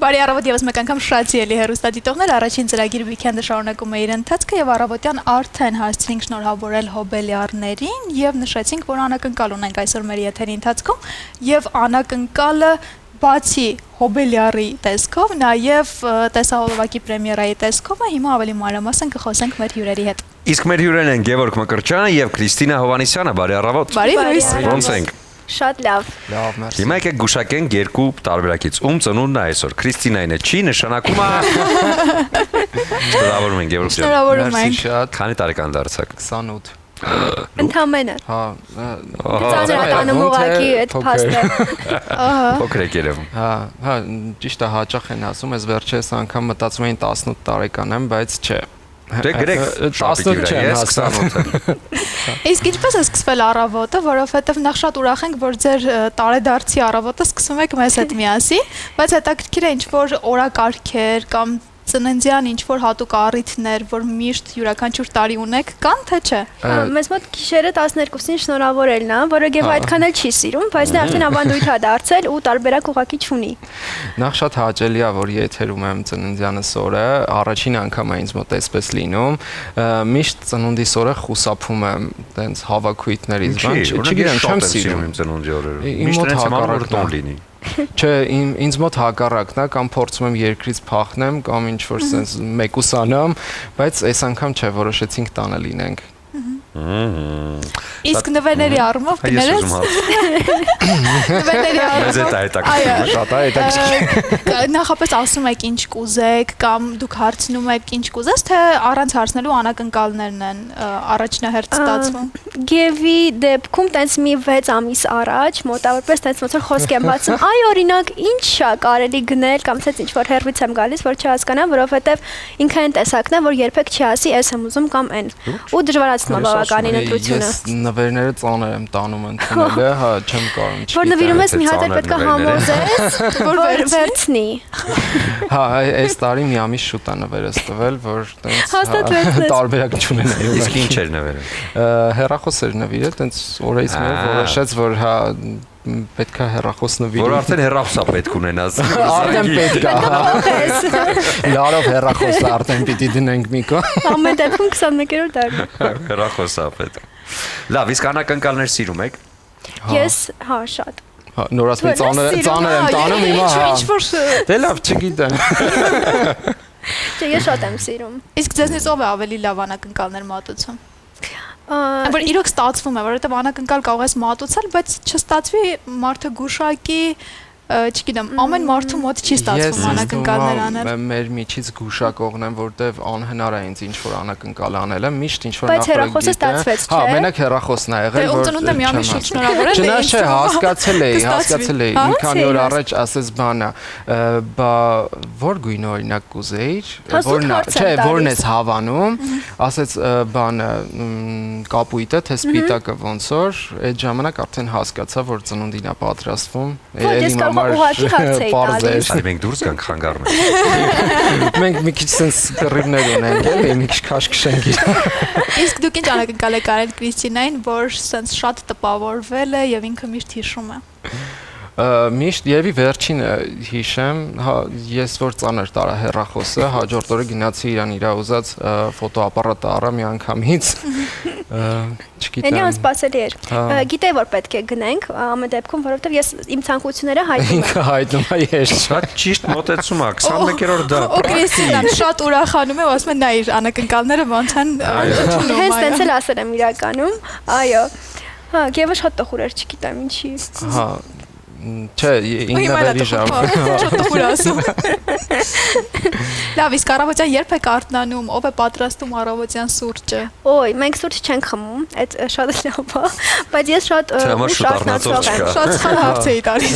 Բարի առավոտ եւս մեկ անգամ շատ սիրելի հեռուստադիտողներ, առաջին ծրագիր Weekend-ը շարունակում է իր ընթացքը եւ առավոտյան արդեն հասցրինք շնորհավորել հոբելյարներին եւ նշեցինք, որ անակնկալ ունենք այսօր մեր եթերի ընթացքում եւ անակնկալը բացի հոբելյարի տեսքով, նաեւ տեսահոլովակի պրեմիերայի տեսքով է, հիմա ավելի մանրամասն կխոսենք մեր հյուրերի հետ։ Իսկ մեր հյուրերն են Գևորգ Մկրտչյանը եւ Քրիստինա Հովհաննիսյանը, բարի առավոտ։ Բարի լույս։ Ոնց ենք։ Շատ լավ։ Լավ, մերսի։ Հիմա եկեք գուշակենք երկու տարբերակից։ Ում ծնունդն է այսօր։ Քրիստինային է չի նշանակում է։ Շնորհավորում ենք Գևորգ ջան։ Շնորհավորում ենք։ Շատ։ Քանի տարեկան դարձաք։ 28։ Ընդամենը։ Հա։ Ծանրատանում ուղակի այդ փաստը։ Փոքր եք երևում։ Հա, ճիշտ է, հաճախ են ասում, ես վերջերս անգամ մտածում էին 18 տարեկան եմ, բայց չէ։ Դե գրեք 18 չեմ հասկանում։ 28 Իսկ ինչպես է սկսվել առավոտը, որովհետև նախ շատ ուրախ ենք, որ ձեր տարեդարձի առավոտը սկսում եք մեզ հետ միասին, բայց հետաքրքիր է ինչ-որ օրակարգեր կամ ծննդյան ինչ-որ հատուկ առիթներ, որ միշտ յուրաքանչյուր տարի ունեք, կան թե չէ։ Մեզ մոտ գիշերը 12-ին շնորհավորելն է, որը Գևը այդքան էլ չի սիրում, բայց նա արդեն ավանդույթ է դարձել ու տարբերակ ուղակի չունի։ Նախ շատ հաճելի է, որ եթերում եմ ծննդյանս օրը, առաջին անգամ է ինձ մոտ այսպես լինում, միշտ ծնունդիս օրը խուսափում եմ տենց հավաքույթներից, չգիտեմ, չեմ սիրում իմ ծնունդի օրերը։ Միշտ Միշտ հակառակն տոն լինի։ Չէ, ինձ մոտ հակառակն է, կամ փորձում եմ երկրից փախնեմ, կամ ինչ-որ sense մեկուսանամ, բայց այս անգամ չէ, որոշեցինք տանը լինենք։ Իսկ նվերների առումով կներես։ Նվերների առումով։ Շատ է հետաքրքիր։ Նախապես ասում եք ինչ կուզեք կամ դուք հարցնում եք ինչ կուզես, թե առանց հարցնելու անակնկալներն են առաջնահերթ ստացվում։ Գևի դեպքում տենց մի 6 ամիս առաջ մոտավորապես տենց ոնց որ խոսք եմ բացում, այ օրինակ ինչ է կարելի գնել կամ ցած ինչ որ հերվից եմ գալիս, որ չհասկանամ, որովհետև ինքը այն տեսակն է, որ երբեք չի ասի, ես եմ ուզում կամ այն։ Ու դժվարացնում է բավականին ընտրությունը։ Ես նվերները ծանր եմ տանում ընդունելը, հա, չեմ կարող չգիտեմ։ Որ նվիրում ես մի հատ էլ պետք է համոզես, որ վերցնի։ Հա, այս տարի մի ամիս շուտ է նվերս տվել, որ Հաստատ տենց վերցնես։ տարբերակ չունենա։ Իսկ ինչ էր նվերը։ Հեռախոս էր նվիրել, տենց օրից մեր որոշեց, որ հա պետք է հեռախոս նվիրի։ Որ արդեն հեռախոսա պետք ունենաս։ Արդեն պետք է։ Լարով հեռախոս արդեն պիտի դնենք Միկո։ Ամեն դեպքում 21-րդ տարի։ Հեռախոսա պետք։ Լավ, իսկ անակնկալներ սիրում եք։ Ես, հա, շատ։ Հա, նորից մի ծանր եմ տանում հիմա, հա։ Ինչ-որ Դե լավ, չգիտեմ։ Չէ, ես շատ եմ սիրում։ Իսկ ձեզնից ով է ավելի լավ անակնկալներ մատուցում։ Որ իրոք ստացվում է, որովհետև անակնկալ կարող ես մատուցել, բայց չստացվի մարդը գուշակի, չգիտեմ, ամեն մարդու մոտ չի ստացվում անակնկալներ անել։ Ես մեր միջից գուշակողն եմ, որտեվ անհնար է ինձ ինչ-որ անակնկալ անելը, միշտ ինչ-որ Բայց հեռախոսը ստացվեց, չէ՞։ Հա, մենակ հեռախոսն է եղել, որ ծնունդը մի ամիս շուտ շնորհավորել է։ Չնայած չէ, հասկացել էի, մի քանի օր առաջ ասես բանը, բա որ գույն օրինակ կուզեիր, չէ, որն ես հավանում, ասեց բանը կապույտը, թե սպիտակը ոնց որ, այդ ժամանակ արդեն հասկացա, որ ծնունդին է պատրաստվում։ Ուղղակի հարցեի տալիս։ Այ մենք դուրս գանք խանգարում ենք։ Մենք մի քիչ sense կռիվներ ունենք, էլի, մի քիչ քաշքշենք։ Իսկ դուք ինչ անակնկալ եք արել Քրիստինային, որ sense շատ տպավորվել է եւ ինքը միշտ հիշում է։ Միշտ եւի վերջին հիշեմ, հա ես որ ծանր տարա հեռախոսը, հաջորդ օրը գնացի իրան իր ուզած ֆոտոապարատը առա մի անգամից։ Չգիտեմ։ Էլի անսպասելի էր։ Գիտեի որ պետք է գնենք, ամեն դեպքում, որովհետև ես իմ ցանկությունները հայտնում եմ։ Ինքը հայտնում է ես։ Շատ ճիշտ մոտեցում է, 21-րդ դար։ Ու Քրիստինան շատ ուրախանում է, ասում է նա իր անակնկալները ոնց են։ Հենց տենց էլ ասել եմ իրականում, այո։ Հա, Գևը շատ տխուր էր, չգիտեմ ինչի։ Հա, չէ, ինքնավերի ժամ։ Շատ տխուր ասում։ Լավ, իսկ առավոտյան երբ եք արթնանում, ով է պատրաստում առավոտյան սուրճը։ Ոյ, մենք սուրճ չենք խմում, այդ շատ լավ է, բայց ես շատ արթնացող եմ։ Շատ սխալ հարց էի տալիս։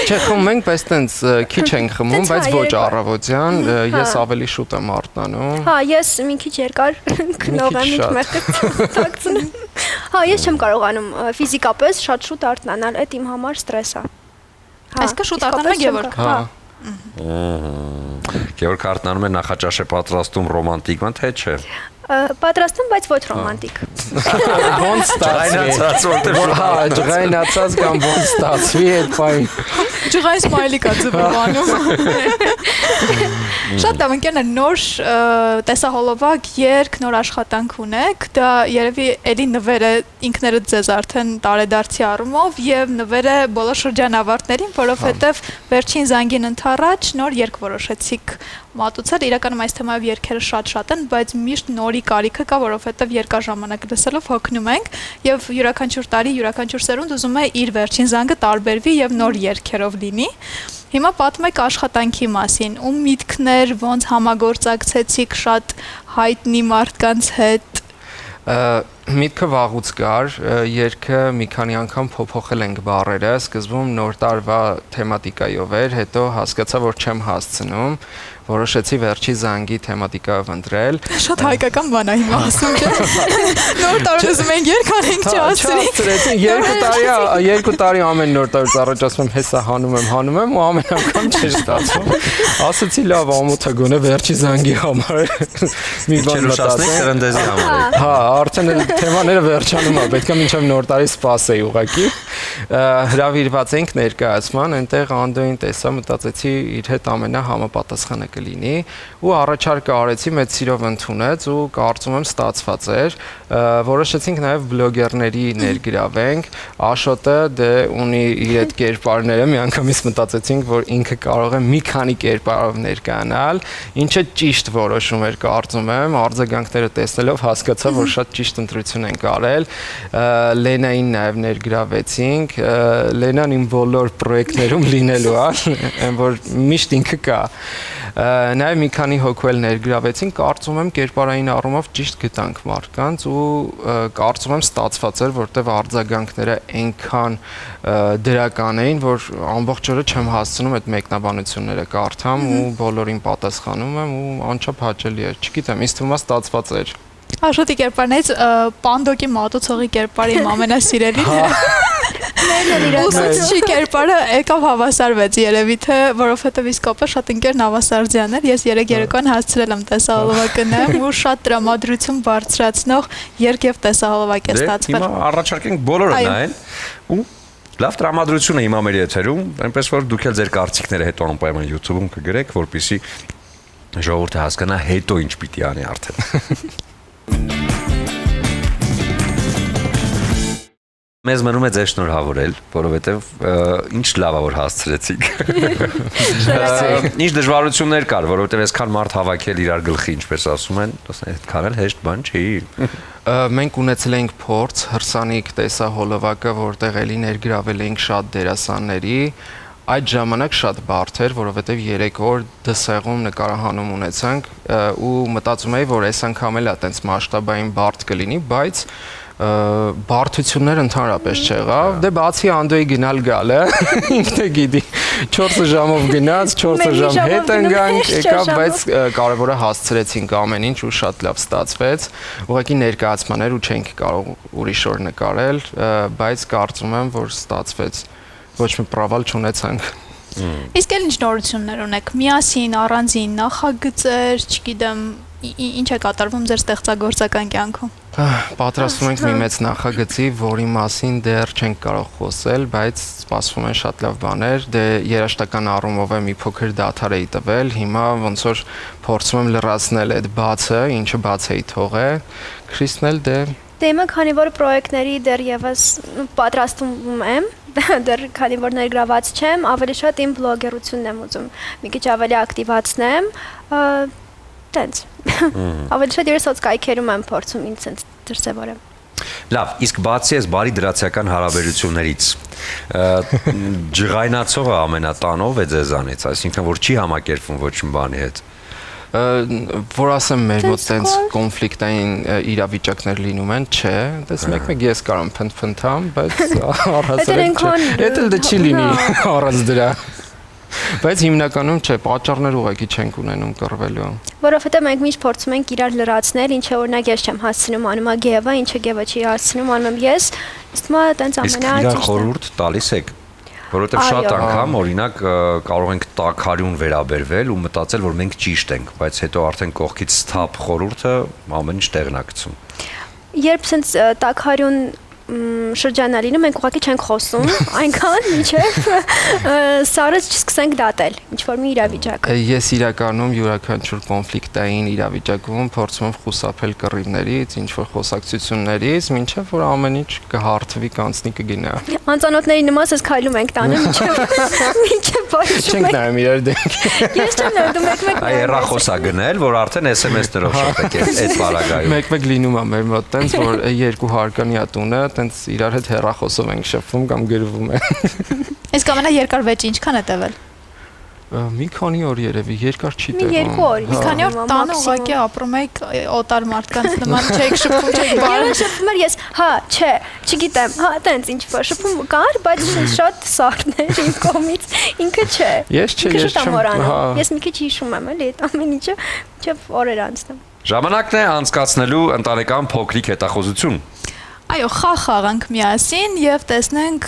Չէ, խմում ենք, բայց տենց քիչ ենք խմում, բայց ոչ առավոտյան, ես ավելի շուտ եմ արթնանում։ Հա, ես մի քիչ երկար քնող եմ, ինչ մեղքը տակցնում։ Հա, ես չեմ կարողանում ֆիզիկապես շատ շուտ արթնանալ, այդ իմ համար ստրես է։ Այսինքն շուտ արթնանում եք Գևորգ։ Հա։ Գևորգ արթնանում է նախաճաշ է պատրաստում ռոմանտիկ, թե չէ։ Պատրաստում, բայց ոչ ռոմանտիկ։ Ոնց ստացվի։ Ջղայնացած որտեղ Հա, ջղայնացած կամ ոնց ստացվի այդ բան։ Ջղային սմայլի կա ձգողանում։ Շատ լավ, ընկերներ, նոր տեսահոլովակ երգ, նոր աշխատանք ունեք, դա երևի էլի նվեր է ինքներդ ձեզ արդեն տարեդարձի առումով եւ նվեր է բոլոր շրջանավարտներին, որովհետեւ վերջին զանգին ընթառաջ նոր երգ որոշեցիք մատուցել, իրականում այս թեմայով երգերը շատ են, բայց միշտ նորի կարիքը կա, որովհետեւ երկար ժամանակ լսելով հոգնում ենք եւ յուրաքանչյուր տարի, յուրաքանչյուր սերունդ ուզում է իր վերջին զանգը տարբերվի եւ նոր երգերով լինի։ Հիմա պատմեք աշխատանքի մասին, ում միտքներ, ոնց համագործակցեցիք շատ հայտնի մարդկանց հետ։ Միտքը վաղուց կար, երգը մի քանի անգամ փոփոխել ենք բառերը, սկզբում նոր տարվա թեմատիկայով էր, հետո հասկացա, որ չեմ հասցնում, որոշեցի վերջի զանգի թեմատիկայով ընտրել։ Շատ հայկական բան է հիմա ասում, չէ՞։ Նոր տարում ուզում ենք երգ անենք, չհասցրեցին։ Երկու տարի ամեն նոր տարուց առաջ ասում եմ, հեսա հանում եմ ու ամեն անգամ չէր ստացվում։ Ասացի լավ, ամոթա գոնե վերջի զանգի համար մի բան մտածենք տրնդեզի համար։ Հա, արդեն թեմաները վերջանում է, պետք է մինչև նոր տարի սպասեի ուղղակի։ Հրավիրված ենք ներկայացման, այնտեղ Անդոյին տեսա, մտածեցի իր հետ ամենահամապատասխանը կլինի ու առաջարկը արեցի, մեծ սիրով ընդունեց ու կարծում եմ ստացված էր։ Որոշեցինք նաև բլոգերների ներգրավենք, Աշոտը դե ունի իր այդ կերպարները, միանգամից մտածեցինք, որ ինքը կարող է մի քանի կերպարով ներկայանալ, ինչը ճիշտ որոշում էր, կարծում եմ, արձագանքները տեսնելով հասկացա, որ շատ ճիշտ ընտրություն ենք արել։ Լենային նաև ներգրավեցինք, Լենան իմ բոլոր պրոյեկտներում լինելու է, այն որ միշտ ինքը կա։ Նաև մի քանի հոգու էլ ներգրավեցին, կարծում եմ կերպարային առումով ճիշտ գտանք մարդկանց ու կարծում եմ ստացված էր, որտեղ արձագանքները այնքան դրական էին, որ ամբողջ օրը չեմ հասցնում այդ մեկնաբանությունները կարդամ ու բոլորին պատասխանում եմ ու անչափ հաճելի էր։ Չգիտեմ, ինձ թվում է ստացված էր։ Աշոտի կերպարներից Պանդոկի մատուցողի կերպարը իմ ամենասիրելին։ Ուսուցչի կերպարը եկավ հավասարվեց երևի թե, որովհետև իսկապես շատ ընկեր Նավասարդյան էր, ես երեք երեկոյան հասցրել եմ տեսահոլովակը նայեմ ու շատ տրամադրություն բարձրացնող երգ եւ տեսահոլովակ է ստացվել։ Հիմա առաջարկենք բոլորը նայեն ու լավ տրամադրություն է հիմա մեր եթերում, այնպես որ դուք էլ ձեր կարծիքները հետո անպայման YouTube-ում կգրեք, որպեսզի ժողովուրդը հասկանա հետո ինչ պիտի անի արդեն։ Մեզ մնում է ձեզ շնորհավորել, որովհետև ինչ լավ է որ հասցրեցիք։ Ինչ դժվարություններ կար, որովհետև այսքան մարդ հավաքել իրար գլխի, ինչպես ասում են, այդքան էլ հեշտ բան չի։ Մենք ունեցել ենք փորձ, հրսանիք տեսահոլովակը, որտեղ էլի ներգրավել էինք շատ դերասանների, այդ ժամանակ շատ բարդ էր, որովհետև 3 օր դսեղում նկարահանում ունեցանք ու մտածում էի, որ այս անգամ էլ այտենց մասշտաբային բարդ կլինի, բայց բարդություններ ընդհանրապես չեղավ, դե բացի Անդոյի գնալ գալը, ինքն է գիտի, 4 ժամով գնաց, 4 ժամ հետ ընկանք, եկավ, բայց կարևորը հասցրեցինք ամեն ինչ ու շատ լավ ստացվեց, ուղղակի ներկայացման էր ու չենք կարող ուրիշ օր նկարել, բայց կարծում եմ, որ ստացվեց, ոչ մի պրավալ չունեցանք։ Իսկ էլ ինչ նորություններ ունեք, միասին, առանձին, նախագծեր, չգիտեմ, ինչ է կատարվում ձեր ստեղծագործական կյանքում։ Պատրաստվում ենք մի մեծ նախագծի, որի մասին դեռ չենք կարող խոսել, բայց սպասվում են շատ լավ բաներ, դե երաժշտական առումով է մի փոքր դադար էի տվել, հիմա ոնց որ փորձում եմ լրացնել այդ բացը, ինչը բաց էի թողել, Քրիսն էլ դե Դե քանի որ պրոյեկտների դեռևս պատրաստվում եմ, դեռ քանի որ ներգրաված չեմ, ավելի շատ իմ բլոգերությունն եմ ուզում մի քիչ ավելի ակտիվացնեմ, տենց։ Ավելի շատ իր սոցկայքերում եմ փորձում ինձ տենց դրսևորեմ։ Լավ, իսկ բացի այս բարի դրացիական հարաբերություններից ջղայնացողը ամենատանով է ձեզանից, այսինքն որ չի համակերպվում ոչ մի բանի հետ։ Որ ասեմ մեր մոտ տենց կոնֆլիկտային իրավիճակներ լինում են, չէ, դες մեկ-մեկ ես կարամ փնթփնթամ, բայց առհասարակ չէ։ Դա էլ չի լինի առանց դրա։ Բայց հիմնականում չէ, պատճառներ ուղղակի չենք ունենում կռվելու։ Որովհետև մենք միշտ փորձում ենք իրար լրացնել, ինչը օրինակ ես չեմ հասցնում անում է Գևը, ինչը Գևը չի հասցնում անում եմ ես, իսկ մա տենց ամենաճիշտը։ Իսկ իրար խորհուրդ տալիս եք, որովհետև շատ անգամ օրինակ կարող ենք տաքարյուն վերաբերվել ու մտածել, որ մենք ճիշտ ենք, բայց հետո արդեն կողքից սթափ խորհուրդը ամեն ինչ տեղնակցում։ Երբ sense տաքարյուն շրջանալինը մենք ուղղակի չենք խոսում, այնքան մինչև սարը չսկսենք դատել, ինչ որ մի իրավիճակ։ Ես իրականում յուրաքանչյուր կոնֆլիկտային իրավիճակում փորձում եմ խուսափել կռիվներից, ինչ որ խոսակցություններից, մինչև որ ամեն ինչ կհարթվի, կանցնի կգնա։ Անծանոթների նման ես քայլում ենք տանը, մինչև բարիշում ենք։ Չենք նայում իրար դեմ։ Ես չեմ նայում, դու մեկ-մեկ։ Այ հեռախոս է գնել, որ արդեն SMS-ներով շփեք այդ բaragայում։ Մեկ-մեկ լինում է մեր մոտ, տենց որ երկու հարկանի տունը, տենց իրար հետ հեռախոսով ենք շփվում կամ գրվում ենք։ Իսկ ամենաերկար վեճը ինչքան է տևել։ Մի քանի օր երևի, երկար չի տևում։ Մի 2 օր։ Մի քանի օր տանը ուղղակի ապրում եք օտար մարդկանց նման չեք շփվում, չեք բան։ Ես շփվում եմ ես, հա, չէ, չգիտեմ, հա, տենց ինչ որ շփում կար, բայց շատ սարքներ իմ կողմից, ինքը չէ։ Ես չեմ։ Ես մի քիչ հիշում եմ, էլի, այդ ամեն ինչը, չէ՞ օրեր անցնում։ Ժամանակն է անցկացնելու ընտանեկան փոքրիկ հետախուզություն։ Այո, խաղ խաղանք միասին եւ տեսնենք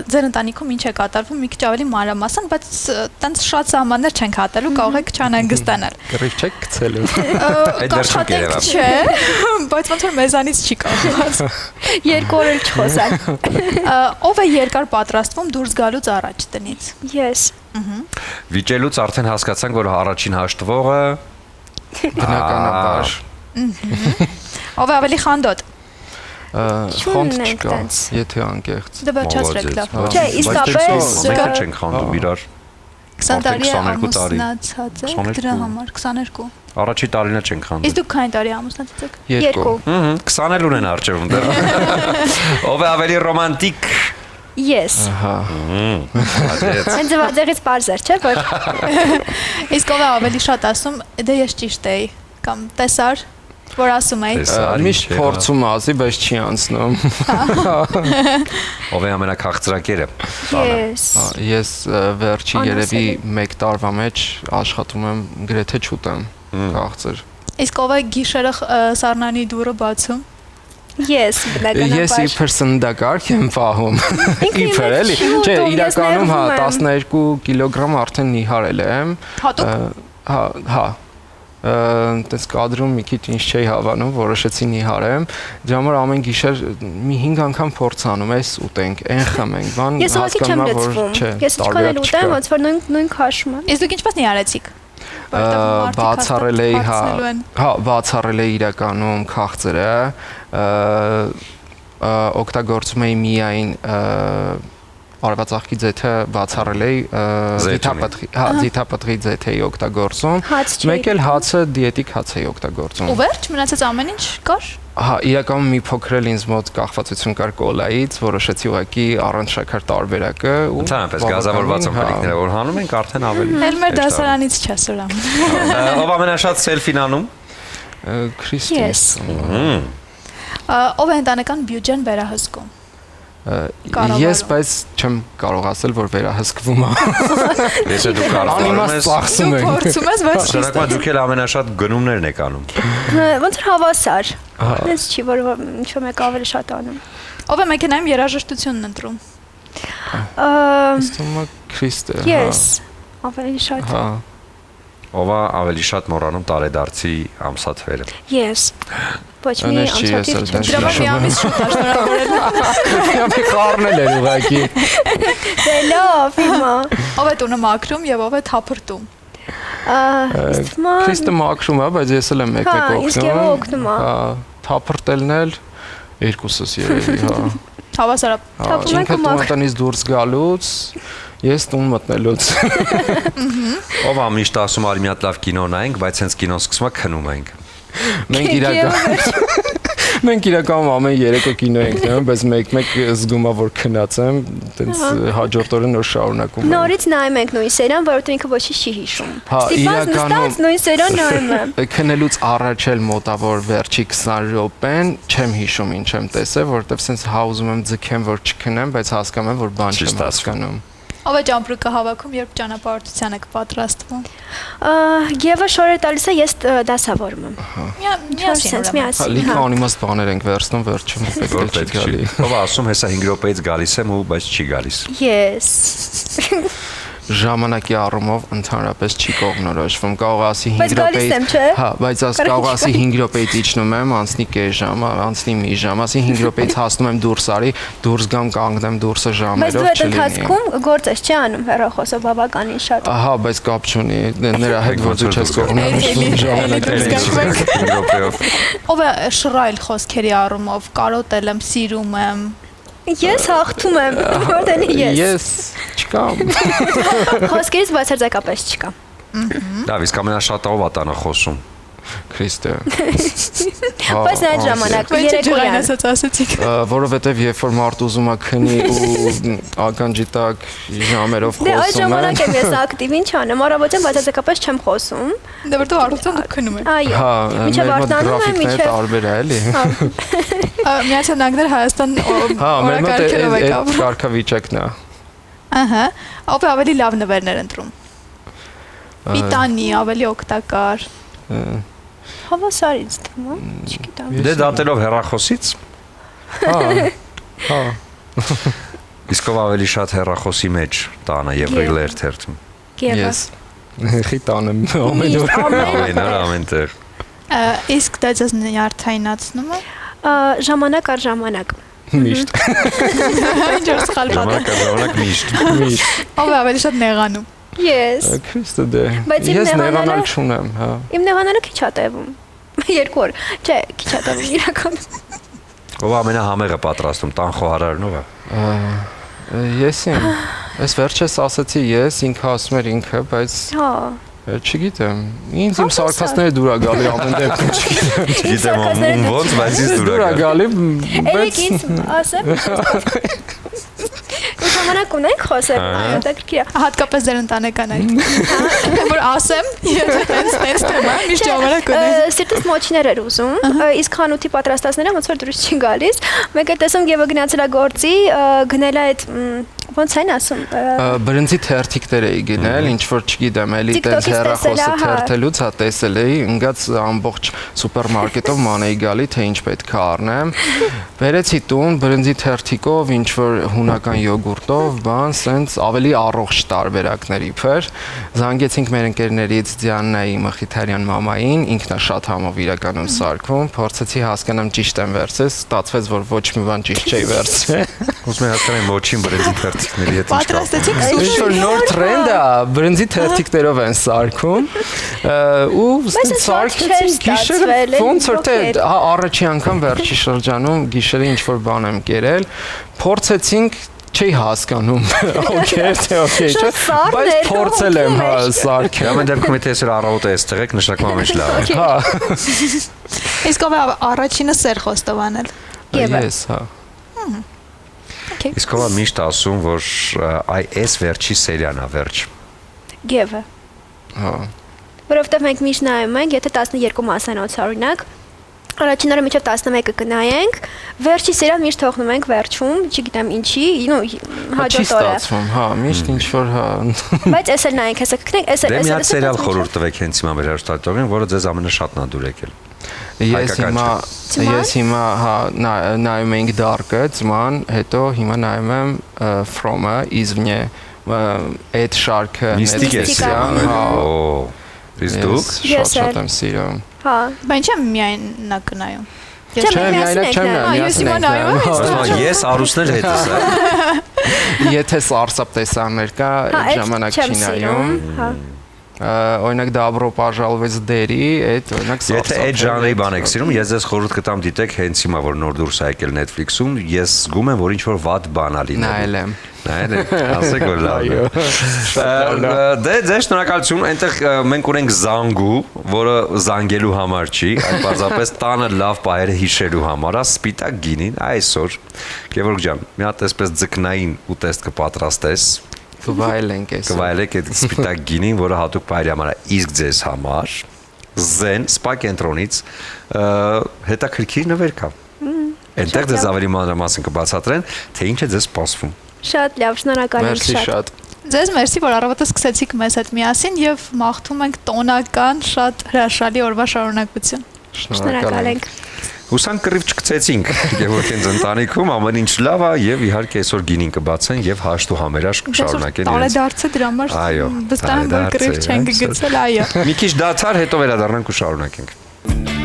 ձեր ընտանիքում ինչ է կատարվում մի քիչ ավելի մանրամասն, բայց տենց շատ սահմաններ չենք հատելու, կարող եք չանհանգստանալ։ Գրիվ չեք գցելու։ Այդ դեռ չենք երևա։ Չէ, բայց ոնց որ մեզանից չի կախված։ 2 օր էլ չխոսալ։ Ով է երկար պատրաստվում դուրս գալուց առաջ տնից։ Ես։ Վիճելուց արդեն հասկացանք, որ առաջին հաշտվողը բնականաբար։ Ով է ավելի խանդոտ։ Խոնդ չկա, եթե անկեղծ։ Դե վերջացրեք լավ։ Չէ, իսկապես մենք չենք խանդում իրար։ 20 տարի ամուսնացած եք դրա համար 22։ Առաջի տարիներ չենք խանդում։ Իսկ դուք քանի տարի ամուսնացած եք։ 2։ 20 էլ ունեն արջևում դեռ։ Ով է ավելի ռոմանտիկ։ Ես։ Ահա։ Հենց ձեռից པարզ էր, չէ՞ որ։ Իսկ ով է ավելի շատ ասում, դե ես ճիշտ էի կամ տեսար, որ ասում էի։ Միշտ փորձում ասի, բայց չի անցնում։ Ով է ամենաքաղցրակերը։ Ես վերջի երևի 1 տարվա մեջ աշխատում եմ գրեթե չուտեմ քաղցր։ Իսկ ով է գիշերը սառնանի դուռը բացում։ Ես բնականաբար։ Ես իբր սննդակարգ եմ պահում։ Իբր էլի։ Չէ, իրականում հա 12 կիլոգրամ արդեն նիհարել եմ։ Հատուկ։ Հա։ Տես կադրում մի քիչ ինչ չի հավանում, որոշեցի նիհարեմ։ Դրա համար ամեն գիշեր մի 5 անգամ փորձ անում ես ուտենք, այն խմենք, բան հասկանում եմ, որ չէ։ Ես ինչքան էլ ուտեմ, ոնց որ նույն քաշում եմ։ Իսկ դուք ինչպես նիհարեցիք։ Բացառել էի, հա, բացառել էի իրականում քաղցրը, օգտագործում էի միայն արևածաղկի ձեթը բացառել էի, ձիթապտղի ձեթ էի օգտագործում, մեկ էլ հացը դիետիկ հաց էի օգտագործում։ Ու վերջ մնացած ամեն ինչ կար։ Հա, իրականում մի փոքր էլ ինձ մոտ կախվածություն կար կոլայից, որոշեցի ուղղակի առանց շաքար տարբերակը ու ընդհանրապես գազավորված ըմպելիքները որ հանում ենք արդեն ավելի։ Էլ մեր դասարանից չես ուրամ։ Ով ամենաշատ սելֆին անում։ Քրիստոս։ Ով է ընտանեկան բյուջեն վերահսկում։ Ես բայց չեմ կարող ասել, որ վերահսկվում է։ Եթե դու կարող ես ծախսում ես, փորձում ես, բայց շարակվա դուք էլ ամենաշատ գնումներն եք անում։ Ոնց որ հավասար։ Ես չի որ ինչ-որ մեկ ավելի շատ անում։ Ով է մեքենայում երաժշտությունն ընտրում։ Ստոմա Քրիստը։ Ես ավելի շատ։ Հա։ Ով է ավելի շատ մոռանում տարեդարձի ամսաթվերը։ Ես։ Ոչ մի ամսաթիվ չէ։ Դրա մի ամիս շուտ է շնորհավորել։ Մի խառնել էր ուղղակի։ Դե լավ, հիմա։ Ով է տունը մաքրում եւ ով է թափրտում։ Քրիստը մաքրում է, բայց ես էլ եմ մեկ-մեկ օգնում։ Հա, իսկ ևը օգնում է։ Հա, թափրտելն էլ երկուսս երևի, հա։ Հավասար։ Թափում եք ու մաքրում։ Տնից դուրս գալուց ես տուն մտնելուց։ Ով է միշտ ասում արի մի հատ լավ կինո նայենք, բայց հենց կինոն սկսում է քնում ենք։ Մենք իրականում ամեն երեկո կինո ենք նայում, բայց մեկ-մեկ զգում եմ, որ քնած եմ, տենց հաջորդ օրը նոր շարունակում եմ։ Նորից նայում ենք նույն սերիան, որովհետև ինքը ոչինչ չի հիշում։ Հա, իրականում նույն սերիան նայում եմ։ Քնելուց առաջ էլ մոտավոր վերջի 20 րոպեն չեմ հիշում ինչ եմ տեսել, որովհետև սենց հաուզում եմ ձգեմ, որ չքնեմ, բայց հասկանում եմ, որ բան չեմ հասկանում։ Ով է ճամպրուկը հավաքում, երբ ճանապարհորդության եք պատրաստվում։ Եվը շորեր տալիս է, ես դասավորում եմ։ Միասին։ Լիքը անիմաստ բաներ ենք վերցնում, վերջում պետք է գալի։ Ով ասում հեսա 5 րոպեից գալիս եմ ու բայց չի գալիս։ Ես։ ժամանակի առումով ընդհանրապես չի կողմնորոշվում։ Կարող ասի 5 Բայց գալիս եմ, չէ։ Հա, բայց կարող ասի 5 րոպեից իջնում եմ, անցնի կես ժամ, անցնի մի ժամ, ասի 5 րոպեից հասնում եմ դուրս արի, դուրս գամ կանգնեմ դուրսը ժամերով չլինի։ Բայց դու այդ ընթացքում գործես չի անում հեռախոսով բավականին շատ։ Ահա, բայց կապ չունի, նրա հետ որ դու չես կողմնորոշվում ժամանակը։ Ով է շռայլ խոսքերի առումով, կարոտել եմ, սիրում եմ։ Ես հաղթում եմ, որտեղ ես։ Ես չկամ։ Խոսքերից բացարձակապես չկա։ Լավ, իսկ ամենաշատը ով է տանը խոսում։ Քրիստը։ Բայց այդ ժամանակ երեկոյան ասած ասեցիք։ Որովհետև երբ որ մարդ ուզում է քնի ու ականջի տակ ժամերով Դե այդ խոսում ժամանակ եմ ես ակտիվ, ինչ անեմ, առավոտյան բացարձակապես չեմ խոսում։ Դե որ դու առավոտյան դու քնում ես։ Այո։ Հա, Մինչև արտանում եմ, մինչև տարբեր է, էլի։ Միացյալ Նահանգներ Հայաստան Հա, մեր մոտ օրակարգերով է այդ կապ։ կարգավիճակն է։ Ահա, ով է ավելի լավ նվերներ ընտրում։ Պիտանի, ավելի օգտակար։ Հավասարից թվում է, չգիտեմ։ Դե դատելով հեռախոսից։ Հա։ Հա։ Իսկ ով ավելի շատ հեռախոսի մեջ տանը եւ ռիլեր թերթում։ Ես։ Խիտանը ամեն օր։ Ամենտեղ։ Իսկ դա ձեզ նյարդայնացնում է։ Ժամանակ առ ժամանակ։ Միշտ։ Ինչ որ սխալ բան։ Ժամանակ միշտ։ Միշտ։ Ով է ավելի շատ նեղանում։ Ես։ Քրիստը դե։ Բայց իմ Ես նեղանալը- նեղանալ չունեմ, հա։ Իմ նեղանալը քիչ է տևում։ 2 օր։ Չէ, քիչ է տևում իրականում։ Ով ամենահամեղը պատրաստում, տան խոհարարն ով է։ Ես եմ։ Այս վերջես ասացի ես, ինքը ասում էր ինքը, բայց Հա։ չգիտեմ։ Ինձ իմ սարկասները դուր է գալի ամեն դեպքում, չգիտեմ։ Չգիտեմ ոնց, բայց ինձ Դուր է գալի, Էլի ինձ ասեմ։ Ժամանակ ունենք խոսել, հետաքրքիր է։ Հատկապես ձեր ընտանեկանային։ Որ ասեմ, եթե տենց թեմա, միշտ ժամանակ ունենք։ Սիրտս մոչիներ էր ուզում, իսկ խանութի պատրաստածները ոնց որ դուրս չի գալիս։ Մեկ է տեսում Գևը գնացել է գործի, գնել է այդ ոնց են ասում։ Բրնձի թերթիկներ էի գնել, ինչ որ չգիտեմ, էլի տենց հեռախոսը թերթելուց հա տեսել էի, ընկած ամբողջ սուպերմարկետով ման էի գալի, թե ինչ պետք է առնեմ։ Վերեցի տուն, բրնձի թերթիկով, ինչ որ հունական յոգուրտով, բան, սենց ավելի առողջ տարբերակներ իբր։ Զանգեցինք մեր ընկերներից Դիանայի Մխիթարյան մամային, ինքն է շատ համով իրականում սարքում, փորձեցի հասկանամ ճիշտ եմ վերցրել, ստացվեց որ ոչ մի բան ճիշտ չէի վերցրել։ Ոսմ եմ հասկանամ ոչին բրենձի թերթիկների հետ ինչ կապ։ Պատրաստեցիք Ինչ սուշի։ որ նոր տրենդ է, բրնձի թերթիկներով են սարքում ու սարքեցին գիշերը ոնց որ թե առաջի անգամ վերջի շրջանում գիշերը ինչ որ բան եմ կերել, փորձեցինք չի հասկանում, օքեյ, թե օքեյ, չէ, բայց փորձել եմ հա սարքել։ Ամեն դեպքում եթե այսօր առավոտը ես տղեկ նշանակում ամեն ինչ լավ է։ Հա, Իսկ ով է առաջինը սեր խոստովանել։ ես, հա։ Իսկ ով է միշտ ասում, որ այ այս վերջի սերիան է վերջ։ Գևը։ Հա։ Որովհետև մենք միշտ նայում ենք, եթե 12 մասանոց օրինակ, առաջին օրը մինչև 11-ը կնայենք, վերջի սերիան միշտ թողնում ենք վերջում, չգիտեմ ինչի, հաջորդ օրը։ Ստացվում, հա, միշտ ինչ որ հա։ Բայց էս էլ նայենք, հեսա կգնենք, էս Դե մի հատ սերիալ էլ։ խորհուրդ տվեք հենց հիմա մեր հերոստատողին, որը ձեզ ամենաշատն է դուր եկել։ Ես հիմա հա նայում ենք Dark-ը, ծման, հետո հիմա նայում եմ From-ը, Izvne, այդ շարքը Միստիկ է սիրում։ հա։ Իսկ դուք Շատ եմ սիրում։ Հա։ Բայց չեմ միայն նա կնայում։ Չէ, միայնակ չեմ Ես հիմա նայում եմ։ Ես Արուսնել հետս է։ Եթե սարսափ տեսաններ կա, ժամանակ չի նայում։ Հա։ Օրինակ Добро пожаловать դերի, այդ օրինակ սարսափ։ Եթե այդ ժանրի բան եք սիրում, ես ձեզ խորհուրդ կտամ դիտեք հենց հիմա որ նոր դուրս է եկել Netflix-ում, ես զգում եմ որ ինչ որ վատ բան ա լինելու։ Նայել եմ։ Նայել եք, ասեք որ լավ է։ Դե ձեր շնորհակալություն, այնտեղ մենք ունենք զանգու, որը զանգելու համար չի, այլ պարզապես տանը լավ պահերը հիշելու համար, սպիտակ գինին այսօր։ Գևորգ ջան, մի հատ այսպես ձկնային ուտեստ կպատրաստես։ Կվայելենք այսօր։ Կվայելեք այդ սպիտակ գինին, որը հատուկ պահերի համար է իսկ ձեզ համար։ Զեն սպա կենտրոնից հետաքրքիր նվեր կա։ Այնտեղ ձեզ ավելի մանրամասն կբացատրեն, թե ինչ է ձեզ սպասվում։ Շատ լավ, շնորհակալ եմ շատ։ Ձեզ մերսի, որ առավոտը սկսեցիք մեզ հետ միասին եւ մաղթում ենք տոնական շատ հրաշալի օրվա շարունակություն։ Շնորհակալ ենք։ Հուսանք կռիվ չգցեցինք Գևորգյանց ընտանիքում, ամեն ինչ լավ է եւ իհարկե այսօր գինին կբացեն եւ հաշտ ու համերաշխ կշարունակեն իրենց։ Տարեդարձը դրա համար վստահ եմ որ կռիվ չեն գցել, այո։ Մի քիչ դադար, հետո վերադառնանք ու շարունակենք։